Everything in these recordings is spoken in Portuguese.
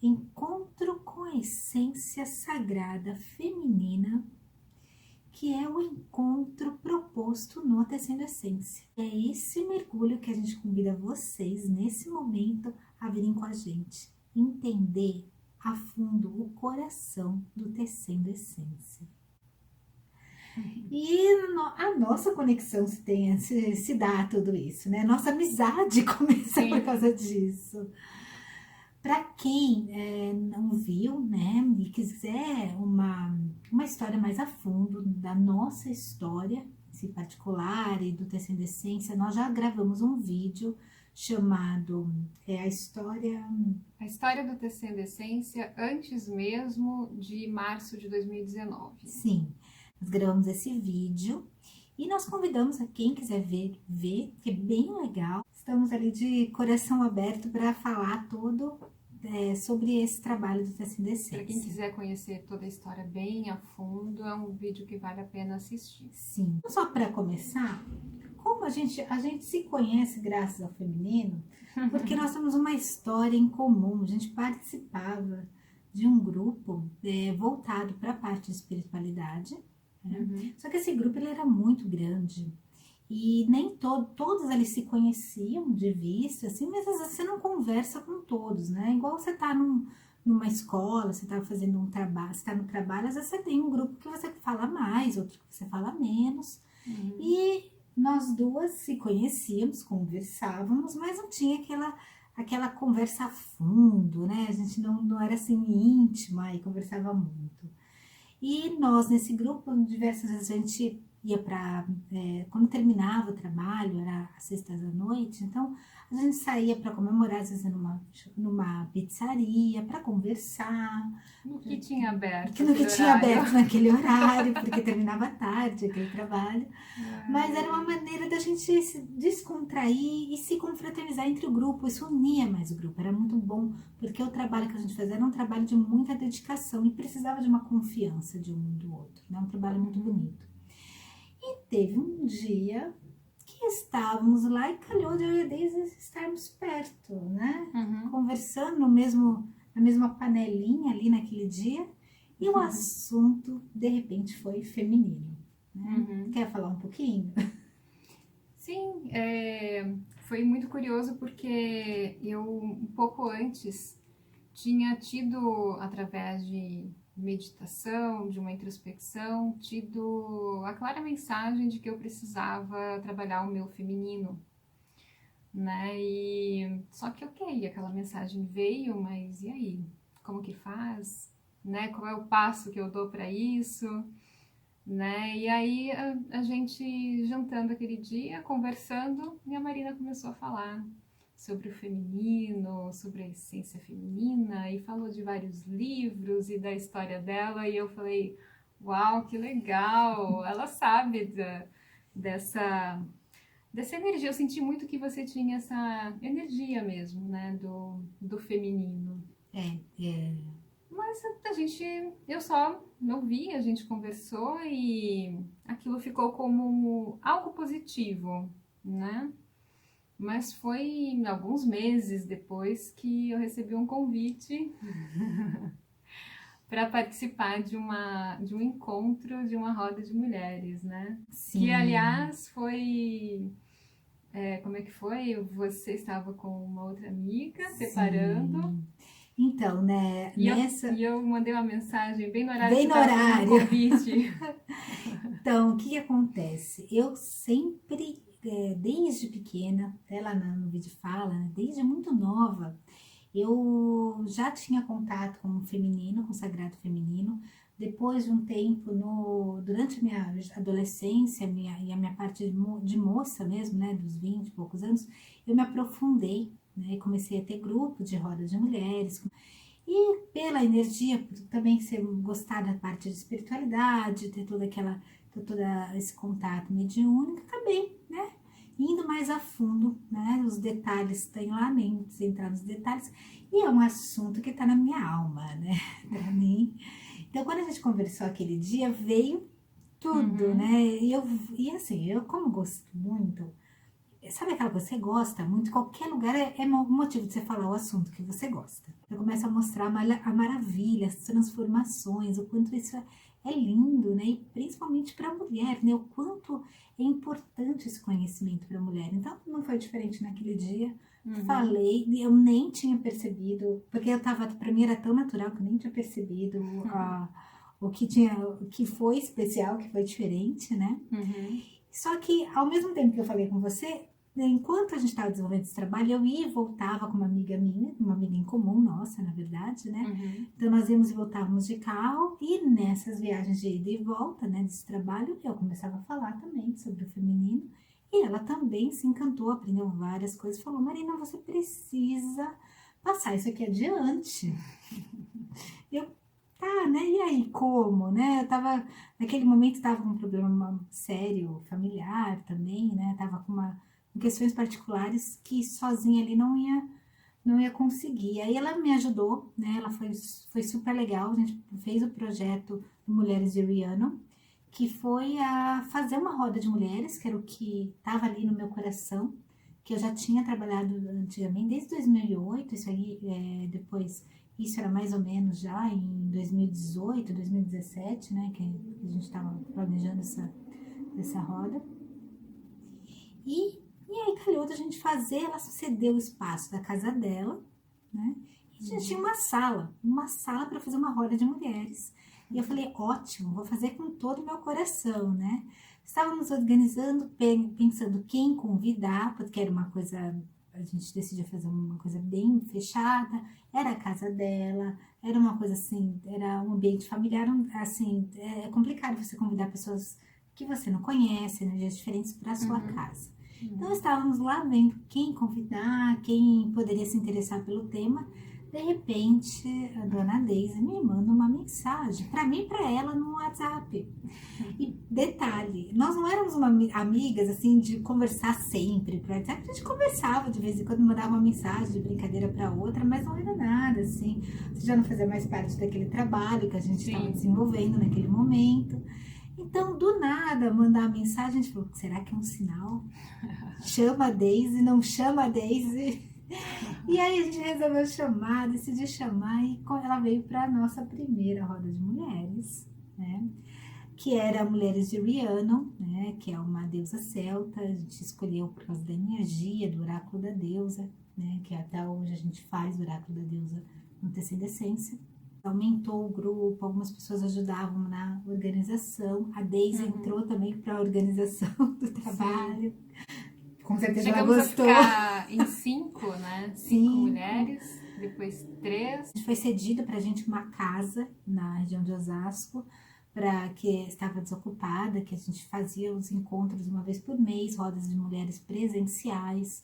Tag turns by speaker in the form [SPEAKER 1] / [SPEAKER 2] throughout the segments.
[SPEAKER 1] Encontro com a essência sagrada feminina, que é o encontro proposto no Tecendo Essência. É esse mergulho que a gente convida vocês, nesse momento, a virem com a gente. Entender a fundo o coração do Tecendo Essência. E a nossa conexão se dá a tudo isso, né? Nossa amizade começa Sim. por causa disso. Para quem não viu, né, e quiser uma história mais a fundo da nossa história, esse particular e do Tecendo Essência, nós já gravamos um vídeo chamado A História
[SPEAKER 2] do Tecendo Essência antes mesmo de março de 2019.
[SPEAKER 1] Sim, nós gravamos esse vídeo e nós convidamos a quem quiser ver, que é bem legal. Estamos ali de coração aberto para falar tudo sobre esse trabalho do Tecendo Essência.
[SPEAKER 2] Para quem quiser conhecer toda a história bem a fundo, é um vídeo que vale a pena assistir.
[SPEAKER 1] Sim. Só para começar, como a gente se conhece graças ao feminino, porque nós temos uma história em comum, a gente participava de um grupo voltado para a parte de espiritualidade, né? Só que esse grupo ele era muito grande. E nem todos eles se conheciam de vista, assim, mas às vezes você não conversa com todos, né? Igual você tá numa escola, você tá fazendo um trabalho, você tá no trabalho, às vezes você tem um grupo que você fala mais, outro que você fala menos. E nós duas se conhecíamos, conversávamos, mas não tinha aquela conversa a fundo, né? A gente não era assim íntima e conversava muito. E nós, nesse grupo, diversas vezes a gente ia quando terminava o trabalho, era às sextas da noite, então a gente saía para comemorar, às vezes numa pizzaria, para conversar.
[SPEAKER 2] No que tinha aberto.
[SPEAKER 1] No que tinha aberto naquele horário, porque terminava tarde aquele trabalho. Mas era uma maneira da gente se descontrair e se confraternizar entre o grupo, isso unia mais o grupo, era muito bom, porque o trabalho que a gente fazia era um trabalho de muita dedicação e precisava de uma confiança de um do outro, né? Um trabalho muito bonito. E teve um dia que estávamos lá e calhou de eu e a Deise estarmos perto, né? Conversando na mesma panelinha ali naquele dia. E o assunto, de repente, foi feminino. Né? Quer falar um pouquinho?
[SPEAKER 2] Sim, foi muito curioso porque eu, um pouco antes, tinha tido, através de meditação, de uma introspecção, tido a clara mensagem de que eu precisava trabalhar o meu feminino, né? E só que aquela mensagem veio, mas e aí? Como que faz? Né? Qual é o passo que eu dou para isso? Né? E aí a gente jantando aquele dia, conversando, e a Marina começou a falar sobre o feminino, sobre a essência feminina, e falou de vários livros e da história dela, e eu falei, uau, que legal, ela sabe dessa energia. Eu senti muito que você tinha essa energia mesmo, né, do feminino. Mas eu só não vi, a gente conversou e aquilo ficou como algo positivo, né? Mas foi alguns meses depois que eu recebi um convite para participar de um encontro, de uma roda de mulheres, né? Sim. Que, aliás, foi... como é que foi? Você estava com uma outra amiga,
[SPEAKER 1] Sim.
[SPEAKER 2] Separando.
[SPEAKER 1] Então, né?
[SPEAKER 2] E eu mandei uma mensagem bem no horário que estava fazendo o convite.
[SPEAKER 1] Então, o que acontece? Eu sempre, desde pequena, até lá no vídeo fala, né, desde muito nova, eu já tinha contato com o feminino, com o sagrado feminino. Depois de um tempo, durante a minha adolescência e a minha parte de moça mesmo, né, dos 20 e poucos anos, eu me aprofundei, né, comecei a ter grupo de roda de mulheres. E pela energia, por também gostar da parte de espiritualidade, ter todo esse contato mediúnico, acabei, né, indo mais a fundo, né, os detalhes tem lá, nem entrar nos detalhes, e é um assunto que está na minha alma, né, para mim. Então, quando a gente conversou aquele dia, veio tudo, né, e assim, eu como gosto muito, sabe aquela coisa que você gosta muito? Qualquer lugar é motivo de você falar o assunto que você gosta. Eu começo a mostrar a maravilha, as transformações, o quanto isso é lindo, né? E principalmente para a mulher, né? O quanto é importante esse conhecimento para a mulher. Então, não foi diferente naquele dia. Falei, eu nem tinha percebido, porque para mim era tão natural que eu nem tinha percebido o que foi especial, o que foi diferente, né? Só que, ao mesmo tempo que eu falei com você, enquanto a gente estava desenvolvendo esse trabalho, eu ia e voltava com uma amiga minha, uma amiga em comum nossa, na verdade, né? Então, nós íamos e voltávamos de carro, e nessas viagens de ida e volta, né, desse trabalho, eu começava a falar também sobre o feminino, e ela também se encantou, aprendeu várias coisas, falou, Marina, você precisa passar isso aqui adiante. Eu, tá, né? E aí, como, né? Eu tava, naquele momento, tava com um problema sério, familiar também, né? Tava com questões particulares que sozinha ali não ia conseguir. Aí ela me ajudou, né? Ela foi super legal. A gente fez o projeto Mulheres de Rihanna, que foi a fazer uma roda de mulheres, que era o que tava ali no meu coração, que eu já tinha trabalhado antigamente, desde 2008, isso aí, depois, isso era mais ou menos já em 2018, 2017, né, que a gente estava planejando essa roda. E aí calhou da gente fazer, ela cedeu o espaço da casa dela, né, e a gente tinha uma sala para fazer uma roda de mulheres. E eu falei, ótimo, vou fazer com todo o meu coração, né? Estávamos organizando, pensando quem convidar, porque era uma coisa, a gente decidiu fazer uma coisa bem fechada, era a casa dela, era uma coisa assim, era um ambiente familiar, assim, é complicado você convidar pessoas que você não conhece, energias diferentes para sua casa. Então estávamos lá vendo quem convidar, quem poderia se interessar pelo tema. De repente, a dona Deise me manda uma mensagem, para mim e para ela, no WhatsApp. E detalhe, nós não éramos amigas, assim, de conversar sempre por WhatsApp. A gente conversava de vez em quando, mandava uma mensagem de brincadeira para outra, mas não era nada, assim. Você já não fazia mais parte daquele trabalho que a gente estava desenvolvendo naquele momento. Então, do nada, mandar a mensagem, a gente falou, será que é um sinal? Chama a Deise, não chama a Deise? E aí a gente resolveu chamar, decidiu chamar, e ela veio para a nossa primeira roda de mulheres, né? Que era Mulheres de Rihanna, né? Que é uma deusa celta, a gente escolheu por causa da energia, do oráculo da deusa, né? Que até hoje a gente faz o oráculo da deusa no TC Decência. Aumentou o grupo, algumas pessoas ajudavam na organização, a Deise entrou também para a organização do trabalho. Sim. Com certeza
[SPEAKER 2] Chegamos
[SPEAKER 1] ela gostou.
[SPEAKER 2] A ficar em 5, né? 5 mulheres, depois 3.
[SPEAKER 1] Foi cedido para a gente uma casa na região de Osasco, que estava desocupada, que a gente fazia os encontros uma vez por mês, rodas de mulheres presenciais.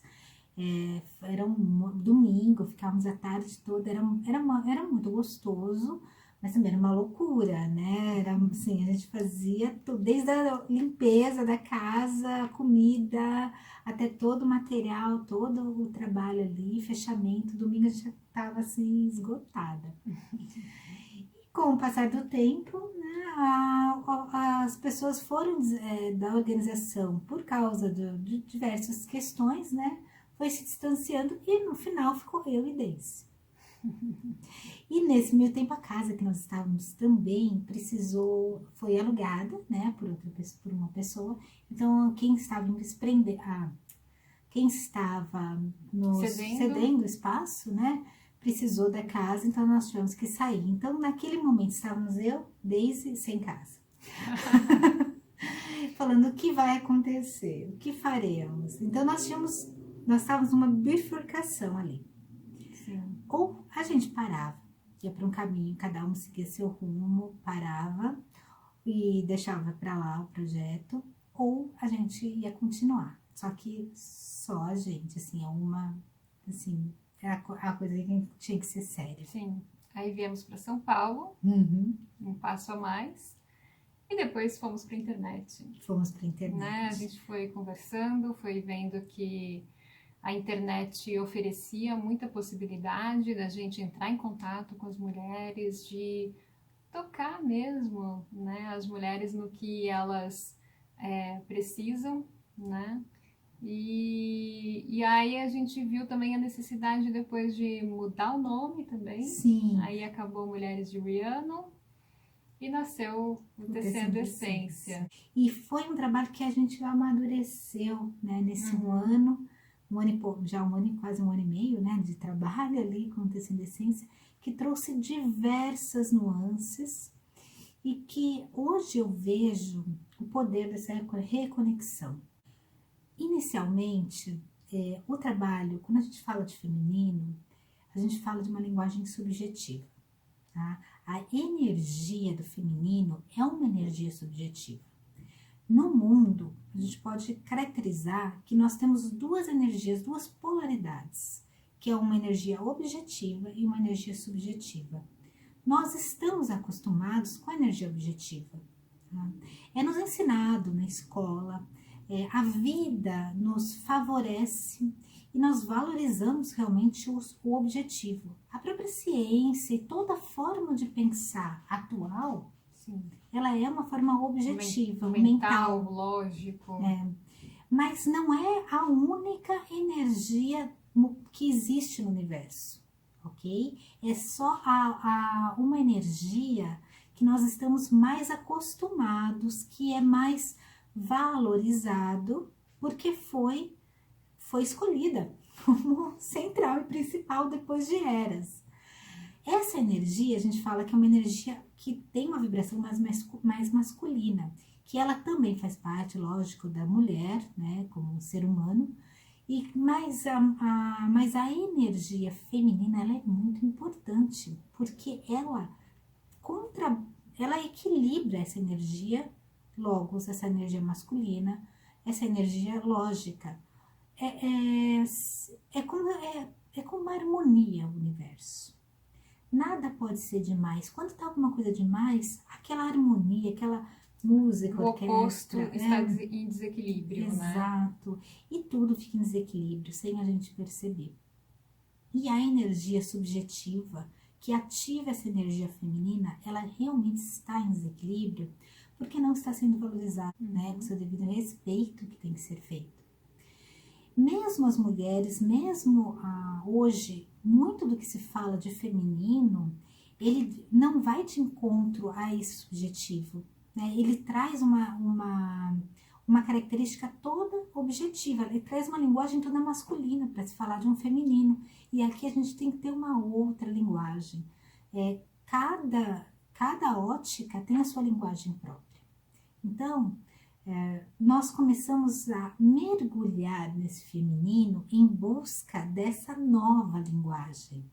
[SPEAKER 1] Era um domingo, ficávamos a tarde toda, era muito gostoso, mas também era uma loucura, né? Era assim, a gente fazia tudo, desde a limpeza da casa, a comida, até todo o material, todo o trabalho ali, fechamento. Domingo a gente já estava assim, esgotada. E com o passar do tempo, né, as pessoas foram da organização, por causa de diversas questões, né? Foi se distanciando e no final ficou eu e Deise. E nesse meio tempo a casa que nós estávamos também foi alugada, né, por uma pessoa. Então quem estava cedendo o espaço, né, precisou da casa, então nós tivemos que sair. Então naquele momento estávamos eu, Deise, sem casa. Falando o que vai acontecer, o que faremos. Então nós estávamos numa bifurcação ali. Sim. Ou a gente parava, ia para um caminho, cada um seguia seu rumo, parava e deixava para lá o projeto, ou a gente ia continuar. Só que só a gente, assim, é a coisa que tinha que ser séria.
[SPEAKER 2] Sim. Aí viemos para São Paulo, um passo a mais. E depois fomos para a internet. Né? A gente foi conversando, foi vendo que a internet oferecia muita possibilidade da gente entrar em contato com as mulheres, de tocar mesmo, né, as mulheres no que elas precisam, né? E aí a gente viu também a necessidade depois de mudar o nome também.
[SPEAKER 1] Sim.
[SPEAKER 2] Aí acabou Mulheres de Rihanna e nasceu o Tecendo Essência.
[SPEAKER 1] E foi um trabalho que a gente amadureceu, né, nesse um ano e pouco, já um ano e quase um ano e meio, né, de trabalho ali com o Tecendo Essência, que trouxe diversas nuances e que hoje eu vejo o poder dessa reconexão. Inicialmente, o trabalho, quando a gente fala de feminino, a gente fala de uma linguagem subjetiva. Tá? A energia do feminino é uma energia subjetiva. No mundo, a gente pode caracterizar que nós temos duas energias, duas polaridades, que é uma energia objetiva e uma energia subjetiva. Nós estamos acostumados com a energia objetiva. Tá? É nos ensinado na escola, a vida nos favorece e nós valorizamos realmente o objetivo. A própria ciência e toda forma de pensar atual,
[SPEAKER 2] Sim.
[SPEAKER 1] ela é uma forma objetiva,
[SPEAKER 2] mental, lógico.
[SPEAKER 1] Mas não é a única energia que existe no universo, ok? É só uma energia que nós estamos mais acostumados, que é mais valorizado, porque foi escolhida como central e principal depois de eras. Essa energia, a gente fala que é uma energia que tem uma vibração mais masculina, que ela também faz parte, lógico, da mulher, né, como um ser humano, mas a energia feminina, ela é muito importante, porque ela equilibra essa energia logos, essa energia masculina, essa energia lógica. É como uma harmonia o universo. Nada pode ser demais. Quando está alguma coisa demais, aquela harmonia, aquela música,
[SPEAKER 2] o oposto está em desequilíbrio,
[SPEAKER 1] exato.
[SPEAKER 2] Né?
[SPEAKER 1] E tudo fica em desequilíbrio, sem a gente perceber. E a energia subjetiva, que ativa essa energia feminina, ela realmente está em desequilíbrio, porque não está sendo valorizada, né, com o seu devido respeito que tem que ser feito. Mesmo as mulheres, mesmo hoje, muito do que se fala de feminino, ele não vai de encontro a esse subjetivo, né? Ele traz uma característica toda objetiva, ele traz uma linguagem toda masculina para se falar de um feminino, e aqui a gente tem que ter uma outra linguagem. Cada ótica tem a sua linguagem própria. Então, nós começamos a mergulhar nesse feminino em busca dessa nova linguagem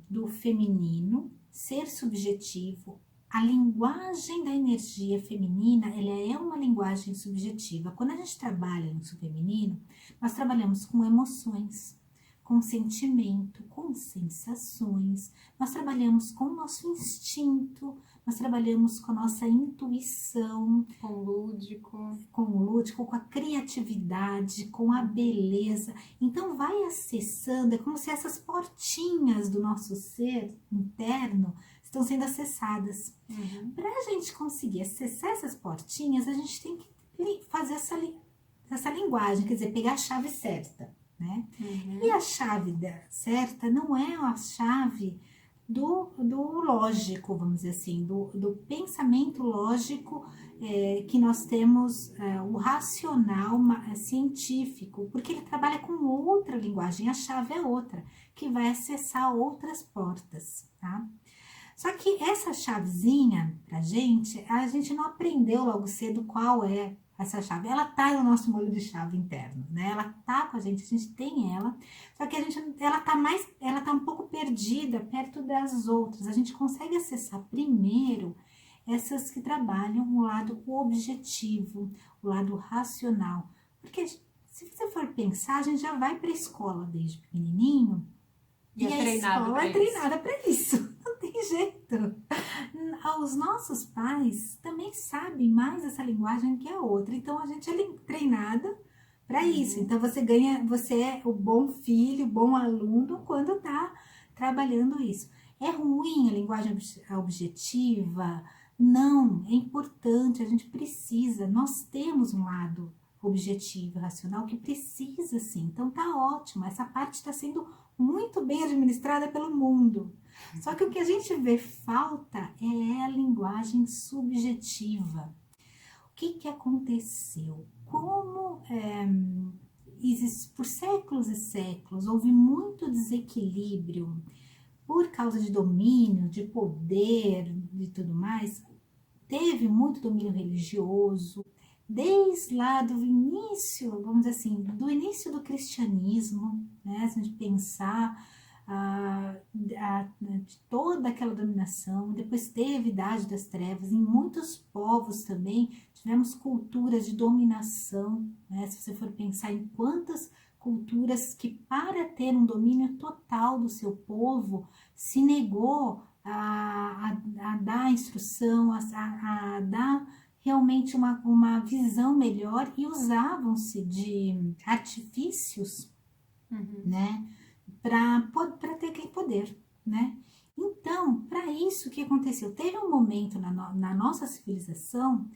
[SPEAKER 1] do feminino ser subjetivo. A linguagem da energia feminina, ela é uma linguagem subjetiva. Quando a gente trabalha no feminino, nós trabalhamos com emoções, com sentimento, com sensações, nós trabalhamos com o nosso instinto, nós trabalhamos com a nossa intuição,
[SPEAKER 2] com o lúdico,
[SPEAKER 1] com a criatividade, com a beleza. Então vai acessando, é como se essas portinhas do nosso ser interno estão sendo acessadas. Para a gente conseguir acessar essas portinhas, a gente tem que fazer essa linguagem, quer dizer, pegar a chave certa. Né? E a chave certa não é a chave do lógico, vamos dizer assim, do pensamento lógico que nós temos, o racional científico, porque ele trabalha com outra linguagem, a chave é outra, que vai acessar outras portas, tá? Só que essa chavezinha, a gente não aprendeu logo cedo qual é essa chave. Ela tá no nosso molho de chave interno, né? Ela tá com a gente tem ela, só que ela tá um pouco perdida perto das outras. A gente consegue acessar primeiro essas que trabalham o lado objetivo, o lado racional. Porque se você for pensar, a gente já vai para a escola desde pequenininho e a escola é treinada para isso. Não tem jeito. Os nossos pais também sabem mais essa linguagem que a outra. Então, a gente é treinada para isso. Então, você é o bom filho, o bom aluno quando está trabalhando isso. É ruim a linguagem objetiva? Não, é importante, a gente precisa. Nós temos um lado objetiva, racional, que precisa sim. Então tá ótimo, essa parte está sendo muito bem administrada pelo mundo. Só que o que a gente vê falta é a linguagem subjetiva. O que aconteceu? Como por séculos e séculos houve muito desequilíbrio por causa de domínio, de poder e tudo mais, teve muito domínio religioso, desde lá do início, vamos dizer assim, do início do cristianismo, né? Se a gente pensar de toda aquela dominação, depois teve a Idade das Trevas, em muitos povos também tivemos culturas de dominação, né? Se você for pensar em quantas culturas que para ter um domínio total do seu povo, se negou a dar instrução, a dar realmente uma visão melhor e usavam-se de artifícios, né, para ter aquele poder, né? Então, para isso, o que aconteceu? Teve um momento na nossa civilização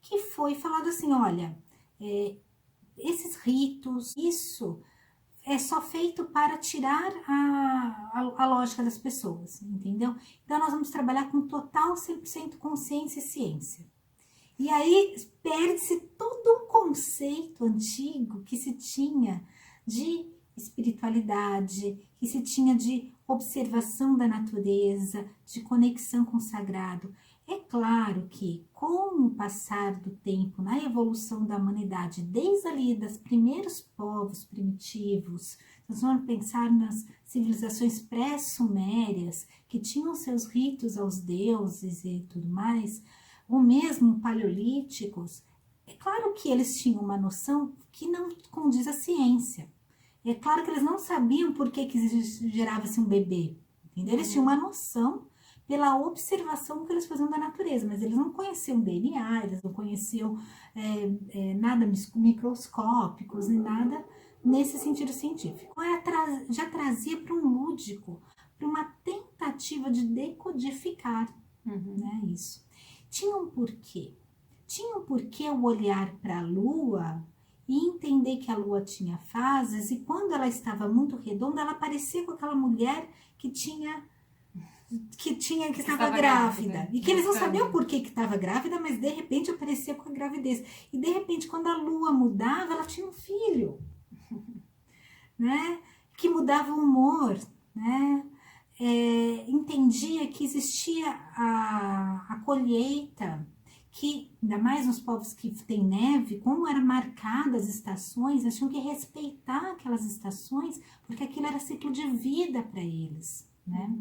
[SPEAKER 1] que foi falado assim, olha, esses ritos, isso é só feito para tirar a lógica das pessoas, entendeu? Então, nós vamos trabalhar com total 100% consciência e ciência. E aí, perde-se todo um conceito antigo que se tinha de espiritualidade, que se tinha de observação da natureza, de conexão com o sagrado. É claro que, com o passar do tempo, na evolução da humanidade, desde ali dos primeiros povos primitivos, nós vamos pensar nas civilizações pré-sumérias, que tinham seus ritos aos deuses e tudo mais, ou mesmo paleolíticos, é claro que eles tinham uma noção que não condiz à ciência. É claro que eles não sabiam por que gerava-se um bebê, entendeu? Eles tinham uma noção pela observação que eles faziam da natureza, mas eles não conheciam DNA, eles não conheciam nada microscópicos, nem nada nesse sentido científico. Já trazia para um lúdico, para uma tentativa de decodificar, né, isso. Tinha um porquê. Tinha um porquê o olhar para a Lua e entender que a Lua tinha fases, e quando ela estava muito redonda, ela parecia com aquela mulher que estava grávida. E que eles não sabiam por que estava grávida, mas de repente aparecia com a gravidez. E de repente, quando a Lua mudava, ela tinha um filho, né? Que mudava o humor, né? Entendia que existia a colheita, que ainda mais nos povos que tem neve, como eram marcadas as estações, eles tinham que respeitar aquelas estações, porque aquilo era ciclo de vida para eles, né?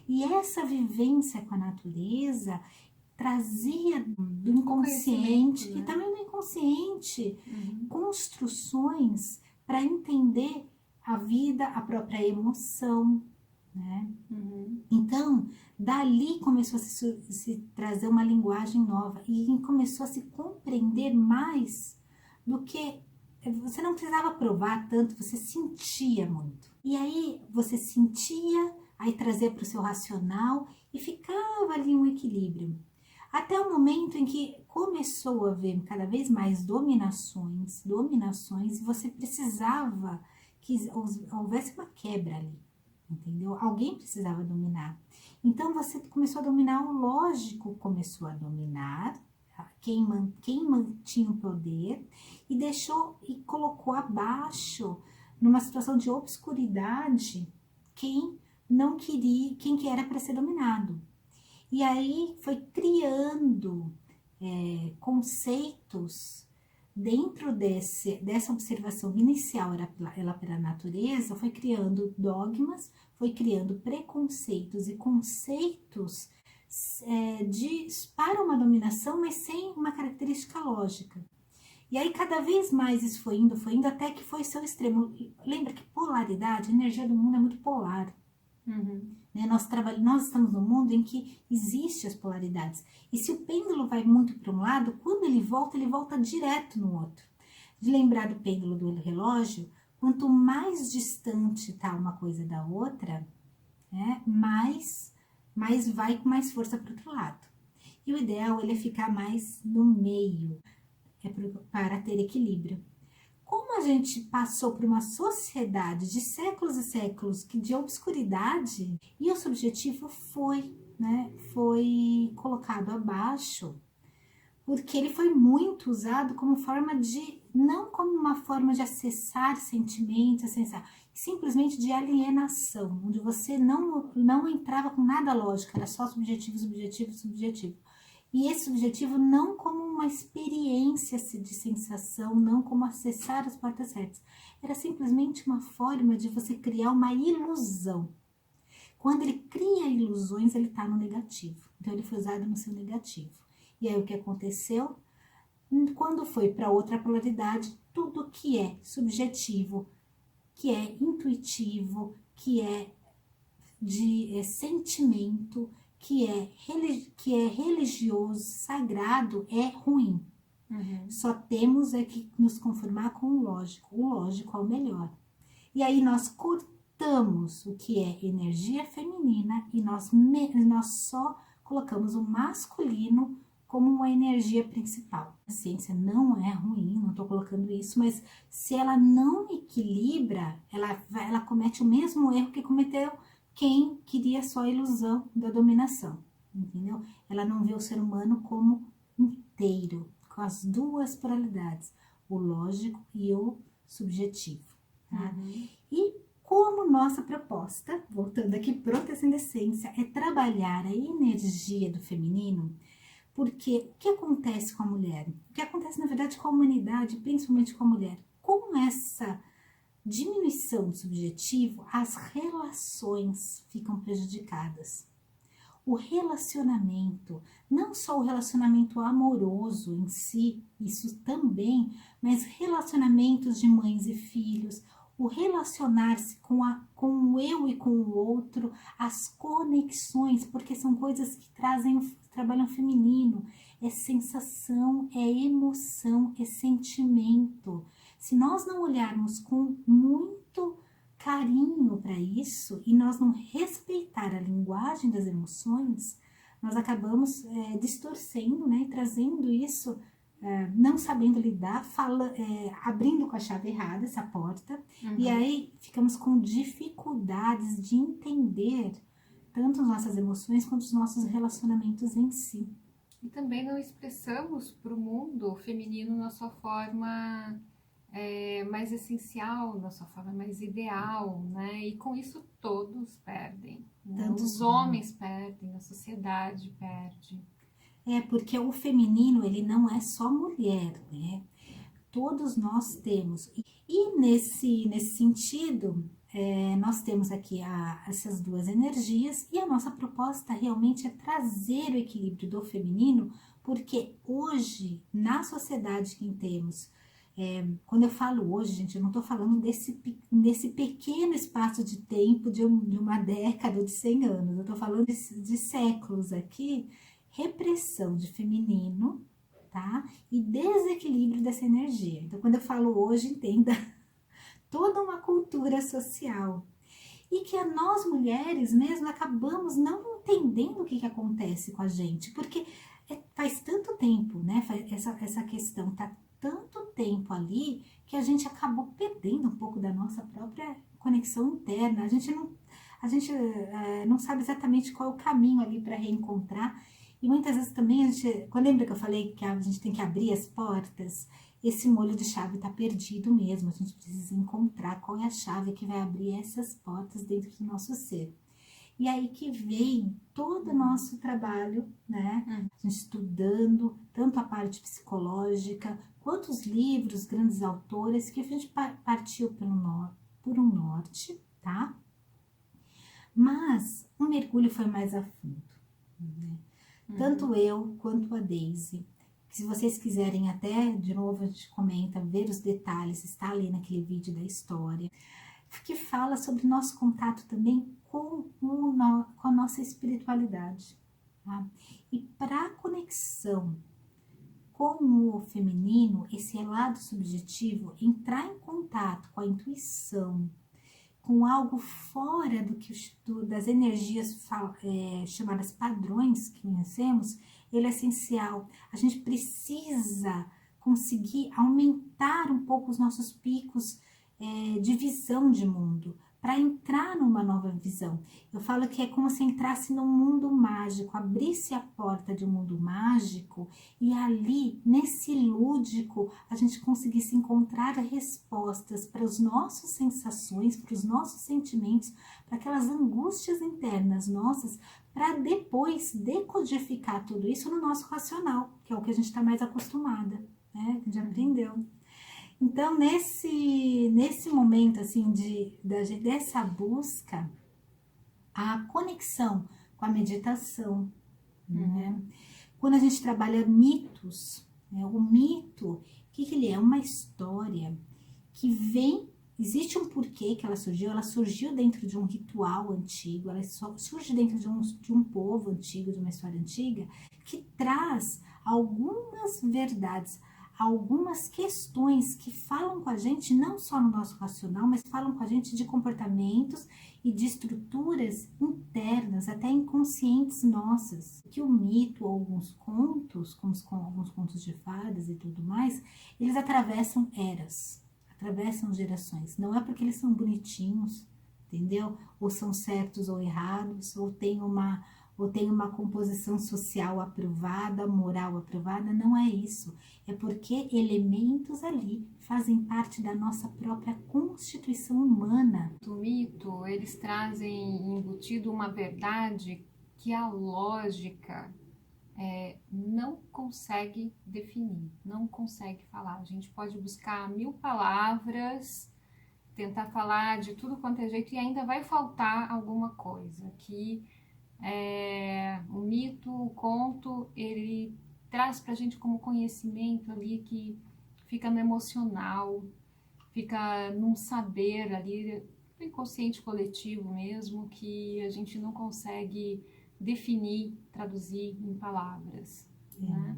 [SPEAKER 1] E essa vivência com a natureza trazia do inconsciente, né? E também do inconsciente, construções para entender a vida, a própria emoção, né? Então, dali começou a se trazer uma linguagem nova e começou a se compreender mais do que você não precisava provar tanto, você sentia muito. E aí você sentia, aí trazia para o seu racional e ficava ali um equilíbrio. Até o momento em que começou a haver cada vez mais dominações, e você precisava que houvesse uma quebra ali. Entendeu? Alguém precisava dominar. Então, você começou a dominar, o lógico começou a dominar quem mantinha o poder e colocou abaixo, numa situação de obscuridade, quem não queria, quem que era para ser dominado. E aí foi criando conceitos dentro dessa observação inicial ela pela natureza, foi criando dogmas, foi criando preconceitos e conceitos para uma dominação, mas sem uma característica lógica. E aí cada vez mais isso foi indo, até que foi seu extremo. Lembra que polaridade, a energia do mundo é muito polar. Né? Nós estamos num mundo em que existem as polaridades. E se o pêndulo vai muito para um lado, quando ele volta direto no outro. De lembrar do pêndulo do relógio, quanto mais distante está uma coisa da outra, né, mais vai com mais força para o outro lado. E o ideal é ficar mais no meio, para ter equilíbrio. como a gente passou por uma sociedade de séculos e séculos de obscuridade, e o subjetivo foi, né, foi colocado abaixo, porque ele foi muito usado como forma de, não como uma forma de acessar sentimentos, simplesmente de alienação, onde você não entrava com nada lógico, era só subjetivo, subjetivo, subjetivo. E esse subjetivo não como uma experiência de sensação, não como acessar as portas certas. Era simplesmente uma forma de você criar uma ilusão. Quando ele cria ilusões, ele está no negativo. Então, ele foi usado no seu negativo. E aí, o que aconteceu? Quando foi para outra polaridade, tudo que é subjetivo, que é intuitivo, que é de sentimento, que é religioso, sagrado, é ruim. Só temos é que nos conformar com o lógico. O lógico é o melhor. E aí nós cortamos o que é energia feminina e nós só colocamos o masculino como uma energia principal. A ciência não é ruim, não estou colocando isso, mas se ela não equilibra, ela comete o mesmo erro que cometeu quem queria só a ilusão da dominação, entendeu? Ela não vê o ser humano como inteiro, com as duas polaridades, o lógico e o subjetivo, tá? E como nossa proposta, voltando aqui para a essência, é trabalhar a energia do feminino, porque o que acontece com a mulher? O que acontece, na verdade, com a humanidade, principalmente com a mulher? Com essa diminuição do subjetivo, as relações ficam prejudicadas. O relacionamento, não só o relacionamento amoroso em si, isso também, mas relacionamentos de mães e filhos, o relacionar-se com o eu e com o outro, as conexões, porque são coisas que trabalham feminino, é sensação, é emoção, é sentimento. Se nós não olharmos com muito carinho para isso e nós não respeitar a linguagem das emoções, nós acabamos distorcendo, né, trazendo isso, não sabendo lidar, abrindo com a chave errada essa porta, e aí ficamos com dificuldades de entender tanto as nossas emoções quanto os nossos relacionamentos em si.
[SPEAKER 2] E também não expressamos para o mundo feminino na sua forma mais essencial, na sua forma mais ideal, né? E com isso todos perdem. Né? Os homens perdem, a sociedade perde.
[SPEAKER 1] Porque o feminino, ele não é só mulher, né? Todos nós temos. E nesse sentido, nós temos aqui essas duas energias, e a nossa proposta realmente é trazer o equilíbrio do feminino, porque hoje, na sociedade que temos, quando eu falo hoje, gente, eu não estou falando desse pequeno espaço de tempo de uma década ou de 100 anos, eu estou falando de séculos aqui, repressão de feminino, tá? E desequilíbrio dessa energia. Então, quando eu falo hoje, entenda toda uma cultura social. E que nós mulheres mesmo acabamos não entendendo o que acontece com a gente, porque faz tanto tempo, né? Essa questão tá tanto tempo ali que a gente acabou perdendo um pouco da nossa própria conexão interna. A gente não sabe exatamente qual é o caminho ali para reencontrar. E muitas vezes também lembra que eu falei que a gente tem que abrir as portas? Esse molho de chave está perdido mesmo. A gente precisa encontrar qual é a chave que vai abrir essas portas dentro do nosso ser. E aí que vem todo o nosso trabalho, né? A gente estudando tanto a parte psicológica, quanto os livros, grandes autores, que a gente partiu por um norte, tá? Mas o mergulho foi mais a fundo, né? Tanto eu quanto a Daisy. Se vocês quiserem até, de novo a gente comenta, ver os detalhes, está ali naquele vídeo da história, que fala sobre nosso contato também com a nossa espiritualidade. Tá? E para a conexão com o feminino, esse lado subjetivo, entrar em contato com a intuição, com algo fora das energias chamadas padrões que conhecemos, ele é essencial. A gente precisa conseguir aumentar um pouco os nossos picos de visão de mundo, para entrar numa nova visão. Eu falo que é como se entrasse num mundo mágico, abrisse a porta de um mundo mágico e ali, nesse lúdico, a gente conseguisse encontrar respostas para as nossas sensações, para os nossos sentimentos, para aquelas angústias internas nossas, para depois decodificar tudo isso no nosso racional, que é o que a gente está mais acostumada, né? Que a gente já aprendeu. Então, nesse momento, assim, dessa busca, a conexão com a meditação, né? Quando a gente trabalha mitos, né? O mito, o que ele é? Uma história que existe um porquê que ela surgiu dentro de um ritual antigo, ela surge dentro de um povo antigo, de uma história antiga, que traz algumas verdades, algumas questões que falam com a gente, não só no nosso racional, mas falam com a gente de comportamentos e de estruturas internas, até inconscientes nossas. Que o mito ou alguns contos, como alguns contos de fadas e tudo mais, eles atravessam eras, atravessam gerações. Não é porque eles são bonitinhos, entendeu? Ou são certos ou errados, ou tem uma composição social aprovada, moral aprovada, não é isso. É porque elementos ali fazem parte da nossa própria constituição humana.
[SPEAKER 2] O mito, eles trazem embutido uma verdade que a lógica não consegue definir, não consegue falar. A gente pode buscar 1000 palavras, tentar falar de tudo quanto é jeito e ainda vai faltar alguma coisa que o mito, o conto, ele traz pra gente como conhecimento ali que fica no emocional, fica num saber ali, no inconsciente coletivo mesmo, que a gente não consegue definir, traduzir em palavras, né?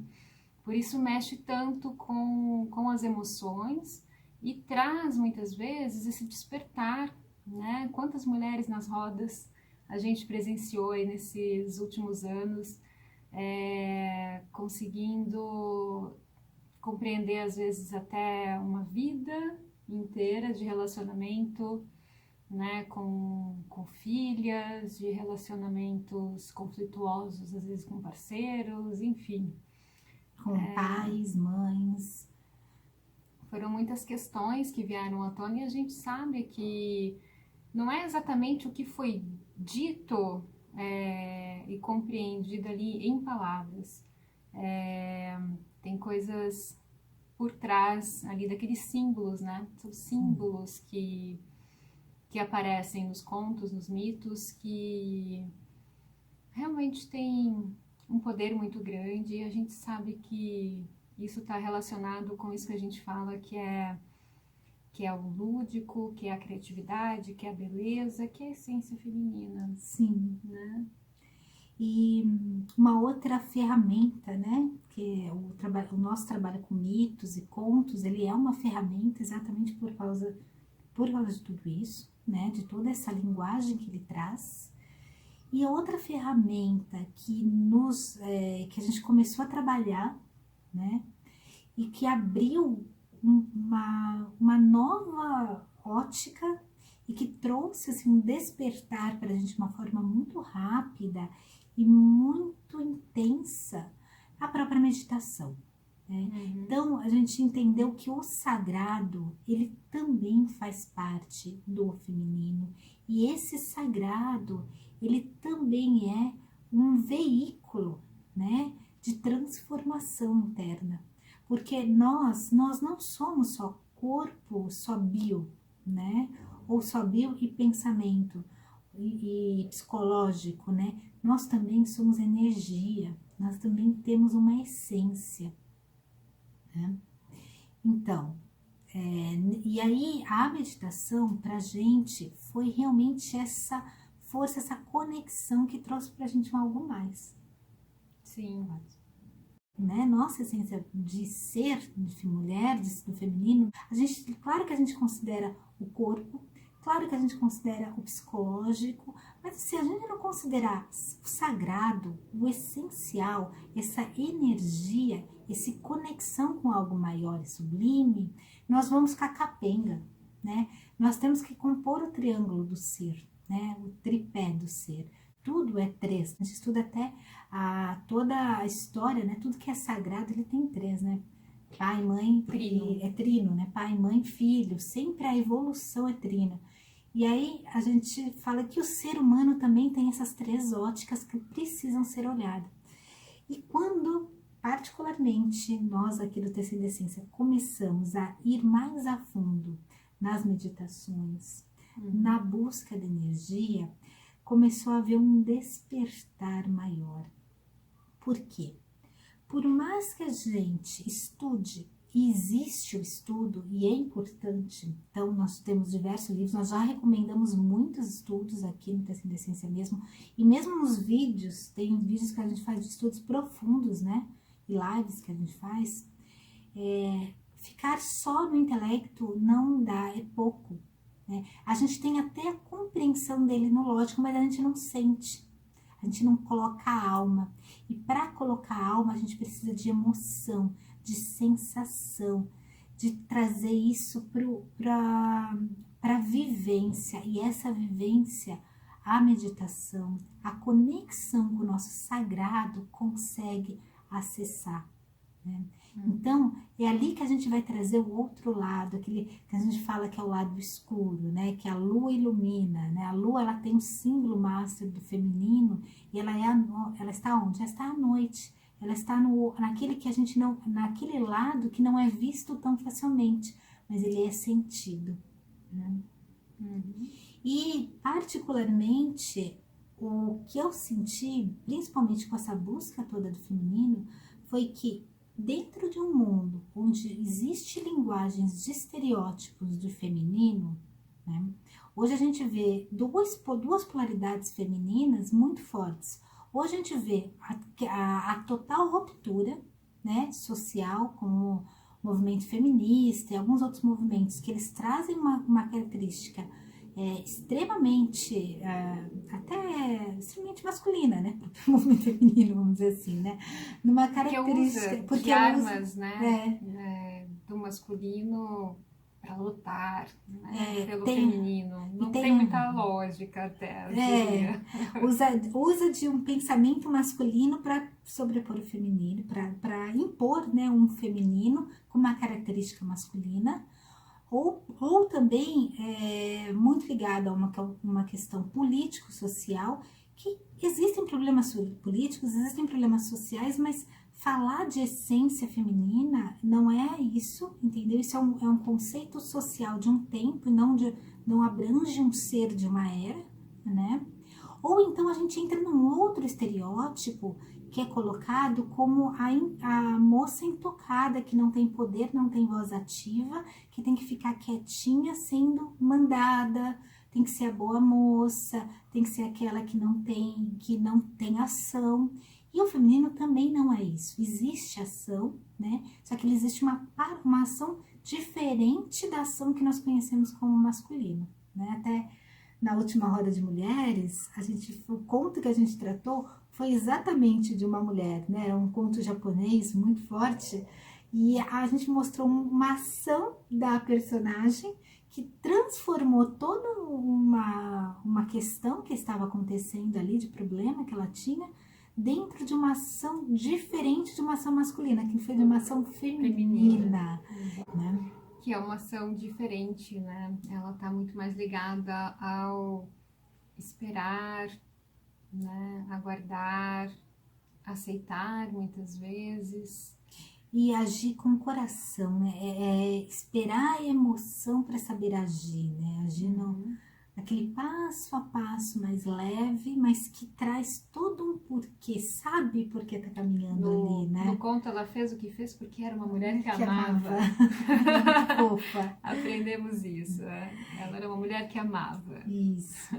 [SPEAKER 2] Por isso mexe tanto com as emoções e traz muitas vezes esse despertar, né? Quantas mulheres nas rodas a gente presenciou aí nesses últimos anos, conseguindo compreender às vezes até uma vida inteira de relacionamento, né, com filhas, de relacionamentos conflituosos, às vezes com parceiros, enfim.
[SPEAKER 1] Com pais, mães.
[SPEAKER 2] Foram muitas questões que vieram à tona e a gente sabe que não é exatamente o que foi dito e compreendido ali em palavras. Tem coisas por trás ali daqueles símbolos, né? São símbolos que aparecem nos contos, nos mitos, que realmente tem um poder muito grande e a gente sabe que isso está relacionado com isso que a gente fala, que é o lúdico, que é a criatividade, que é a beleza, que é a essência feminina.
[SPEAKER 1] Sim.
[SPEAKER 2] Né?
[SPEAKER 1] E uma outra ferramenta, né, que o nosso trabalho com mitos e contos, ele é uma ferramenta exatamente por causa de tudo isso, né, de toda essa linguagem que ele traz. E outra ferramenta que a gente começou a trabalhar, né, e que abriu uma nova ótica e que trouxe assim, um despertar para a gente de uma forma muito rápida e muito intensa, a própria meditação. Né? Então, a gente entendeu que o sagrado, ele também faz parte do feminino. E esse sagrado, ele também é um veículo, né, de transformação interna. Porque nós não somos só corpo, só bio, né? Ou só bio e pensamento e psicológico, né? Nós também somos energia, nós também temos uma essência, né? Então, e aí a meditação pra gente foi realmente essa força, essa conexão que trouxe pra gente um algo mais.
[SPEAKER 2] Sim.
[SPEAKER 1] Né? Nossa essência de ser, de mulher, do feminino, claro que a gente considera o corpo, Claro que a gente considera o psicológico, mas se a gente não considerar o sagrado, o essencial, essa energia, essa conexão com algo maior e sublime, nós vamos ficar capenga, né? Nós temos que compor o triângulo do ser, né? O tripé do ser. Tudo é três. A gente estuda até toda a história, né? Tudo que é sagrado, ele tem três, né? Pai, mãe,
[SPEAKER 2] Trino.
[SPEAKER 1] é trino, né? Pai, mãe, filho. Sempre a evolução é trina. E aí a gente fala que o ser humano também tem essas três óticas que precisam ser olhadas. E quando, particularmente, nós aqui do Tecido Essência começamos a ir mais a fundo nas meditações, na busca de energia, começou a haver um despertar maior. Por quê? Por mais que a gente estude, e existe o estudo e é importante, então nós temos diversos livros, nós já recomendamos muitos estudos aqui no Tecido Essência mesmo, e mesmo nos vídeos, tem vídeos que a gente faz de estudos profundos, né, e lives que a gente faz, ficar só no intelecto não dá, é pouco, né? A gente tem até a compreensão dele no lógico, mas a gente não sente, a gente não coloca a alma, e para colocar a alma a gente precisa de emoção, de sensação, de trazer isso para a vivência, e essa vivência, a meditação, a conexão com o nosso sagrado consegue acessar, né? Então, é ali que a gente vai trazer o outro lado, aquele que a gente fala que é o lado escuro, né? Que a lua ilumina, né? A lua, ela tem um símbolo master do feminino, e ela está onde? Ela está à noite. Ela está naquele que a gente não, naquele lado que não é visto tão facilmente, mas ele é sentido, né? E particularmente o que eu senti, principalmente com essa busca toda do feminino, foi que dentro de um mundo onde existe linguagens de estereótipos de feminino, né? Hoje a gente vê duas polaridades femininas muito fortes. Hoje a gente vê a total ruptura, né, social, com o movimento feminista e alguns outros movimentos que eles trazem uma característica extremamente, até extremamente masculina, né, para o movimento feminino, vamos dizer assim, né, numa característica...
[SPEAKER 2] Porque armas, né, do masculino para lutar, né, pelo feminino. Não tem muita lógica até, eu diria.
[SPEAKER 1] Usa de um pensamento masculino para sobrepor o feminino, para impor, né, um feminino com uma característica masculina, ou também muito ligado a uma questão político-social, que existem problemas políticos, existem problemas sociais, mas falar de essência feminina não é isso, entendeu? Isso é um conceito social de um tempo, não abrange um ser de uma era, né? Ou então a gente entra num outro estereótipo que é colocado como a moça intocada, que não tem poder, não tem voz ativa, que tem que ficar quietinha sendo mandada, tem que ser a boa moça, tem que ser aquela que não tem ação. E o feminino também não é isso. Existe ação, né? Só que existe uma ação diferente da ação que nós conhecemos como masculino, né? Até na última roda de mulheres, o conto que a gente tratou foi exatamente de uma mulher, né? Era um conto japonês muito forte, e a gente mostrou uma ação da personagem que transformou toda uma questão que estava acontecendo ali, de problema que ela tinha, dentro de uma ação diferente de uma ação masculina, que foi de uma ação feminina. Né?
[SPEAKER 2] Que é uma ação diferente, né? Ela está muito mais ligada ao esperar, né? Aguardar, aceitar muitas vezes.
[SPEAKER 1] E agir com o coração, né? Esperar a emoção para saber agir, né? Agir naquele passo a passo mais leve, mas que traz todo um porquê, sabe por que tá caminhando ali, né?
[SPEAKER 2] No conto ela fez o que fez porque era uma mulher que amava.
[SPEAKER 1] Fofa.
[SPEAKER 2] Aprendemos isso, né? Ela era uma mulher que amava.
[SPEAKER 1] Isso.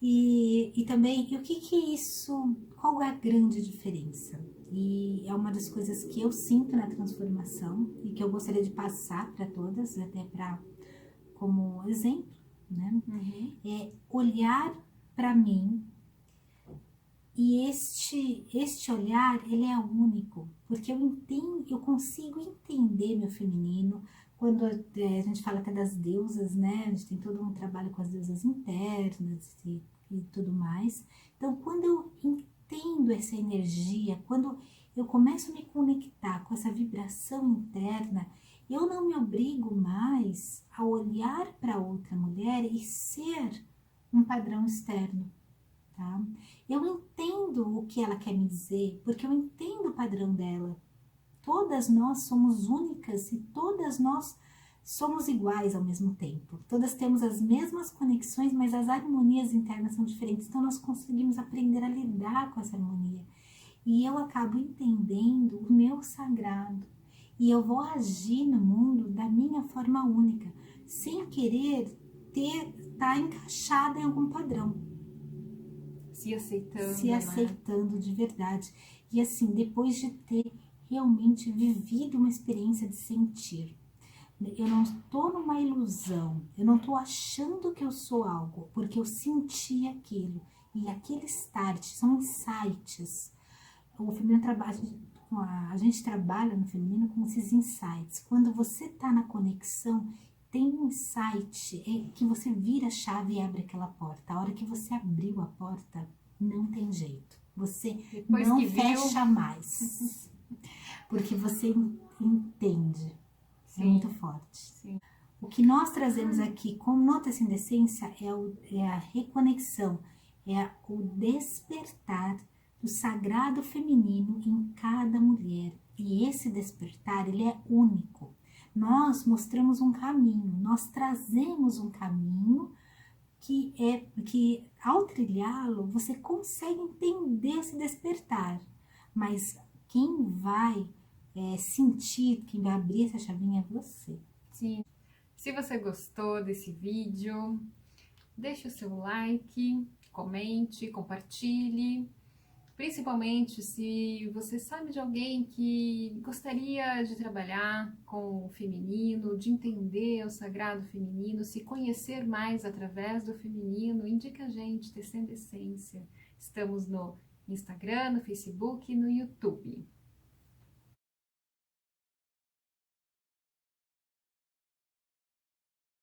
[SPEAKER 1] E também, o que é isso? Qual é a grande diferença? E é uma das coisas que eu sinto na transformação e que eu gostaria de passar para todas, até como exemplo, né? É olhar para mim, e este olhar, ele é único, porque eu consigo entender meu feminino. Quando a gente fala até das deusas, né? A gente tem todo um trabalho com as deusas internas e tudo mais. Então, quando eu entendo essa energia, quando eu começo a me conectar com essa vibração interna, eu não me obrigo mais a olhar para outra mulher e ser um padrão externo, tá? Eu entendo o que ela quer me dizer, porque eu entendo o padrão dela. Todas nós somos únicas e todas nós somos iguais ao mesmo tempo. Todas temos as mesmas conexões, mas as harmonias internas são diferentes. Então nós conseguimos aprender a lidar com essa harmonia. E eu acabo entendendo o meu sagrado. E eu vou agir no mundo da minha forma única, sem querer estar encaixada em algum padrão.
[SPEAKER 2] Se aceitando,
[SPEAKER 1] Se aceitando de verdade. E assim, depois de ter realmente vivido uma experiência de sentir. Eu não estou numa ilusão, eu não estou achando que eu sou algo, porque eu senti aquilo. E aquele start, são insights. O feminino trabalha, a gente trabalha no feminino com esses insights. Quando você está na conexão, tem um insight que você vira a chave e abre aquela porta. A hora que você abriu a porta, não tem jeito. Você
[SPEAKER 2] Depois
[SPEAKER 1] não
[SPEAKER 2] que
[SPEAKER 1] fecha mais. Porque você entende.
[SPEAKER 2] Sim.
[SPEAKER 1] É muito forte.
[SPEAKER 2] Sim.
[SPEAKER 1] O que nós trazemos aqui como Notas Sem Decência é a reconexão, é o despertar do sagrado feminino em cada mulher. E esse despertar, ele é único. Nós mostramos um caminho, nós trazemos um caminho que ao trilhá-lo, você consegue entender esse despertar. Mas quem vai sentir, quem vai abrir essa chavinha é você.
[SPEAKER 2] Sim. Se você gostou desse vídeo, deixe o seu like, comente, compartilhe. Principalmente se você sabe de alguém que gostaria de trabalhar com o feminino, de entender o sagrado feminino, se conhecer mais através do feminino, indica a gente, Tecendo Essência. Estamos no Instagram, no Facebook e no YouTube.